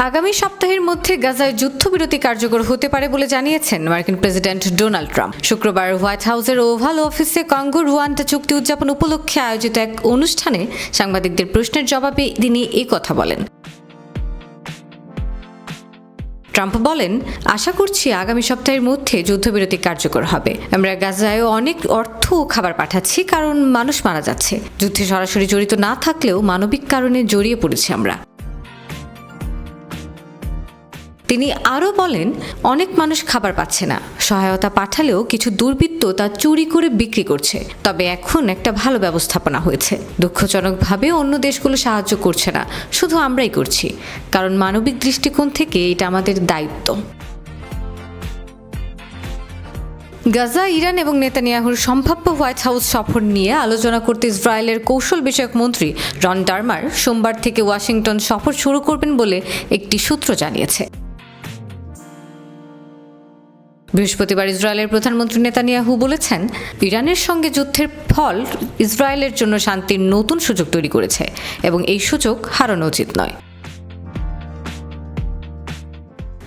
আগামী সপ্তাহের মধ্যে গাজায় যুদ্ধবিরতি কার্যকর হতে পারে বলে জানিয়েছেন মার্কিন প্রেসিডেন্ট ডোনাল্ড ট্রাম্প। শুক্রবার হোয়াইট হাউসের ওভাল অফিসে কঙ্গো রুয়ান্ডা চুক্তি উদযাপন উপলক্ষে আয়োজিত এক অনুষ্ঠানে সাংবাদিকদের প্রশ্নের জবাবে তিনি এই কথা বলেন। ট্রাম্প বলেন, আশা করছি আগামী সপ্তাহের মধ্যে যুদ্ধবিরতি কার্যকর হবে। আমরা গাজায় অনেক অর্থ ও খাবার পাঠাচ্ছি, কারণ মানুষ মারা যাচ্ছে। যুদ্ধে সরাসরি জড়িত না থাকলেও মানবিক কারণে জড়িয়ে পড়েছি আমরা। তিনি আরও বলেন, অনেক মানুষ খাবার পাচ্ছে না। সহায়তা পাঠালেও কিছু দুর্বৃত্ত তা চুরি করে বিক্রি করছে। তবে এখন একটা ভালো ব্যবস্থাপনা হয়েছে। দুঃখজনকভাবে অন্য দেশগুলো সাহায্য করছে না, শুধু আমরাই করছি, কারণ মানবিক দৃষ্টিকোণ থেকে এটা আমাদের দায়িত্ব। গাজা, ইরান এবং নেতানিয়াহুর সম্ভাব্য হোয়াইট হাউস সফর নিয়ে আলোচনা করতে ইসরায়েলের কৌশল বিষয়ক মন্ত্রী রন ডারমার সোমবার থেকে ওয়াশিংটন সফর শুরু করবেন বলে একটি সূত্র জানিয়েছে। বৃহস্পতিবার ইসরায়েলের প্রধানমন্ত্রী নেতানিয়াহু বলেছেন, ইরানের সঙ্গে যুদ্ধের ফল ইসরায়েলের জন্য শান্তির নতুন সুযোগ তৈরি করেছে এবং এই সুযোগ হারানো উচিত নয়।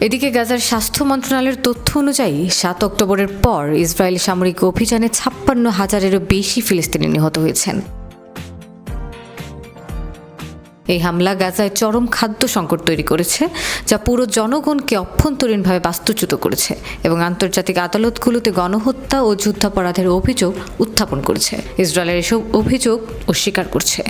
এদিকে গাজার স্বাস্থ্য মন্ত্রণালয়ের তথ্য অনুযায়ী 7 অক্টোবরের পর ইসরায়েলি সামরিক অভিযানে 56,000-এরও বেশি ফিলিস্তিনি নিহত হয়েছেন। এই হামলা গাজায় চরম খাদ্য সংকট তৈরি করেছে, যা পুরো জনগণকে অভ্যন্তরীণভাবে বাস্তুচ্যুত করেছে এবং আন্তর্জাতিক আদালতগুলোতে গণহত্যা ও যুদ্ধাপরাধের অভিযোগ উত্থাপন করেছে। ইসরায়েলের এসব অভিযোগ অস্বীকার করছে।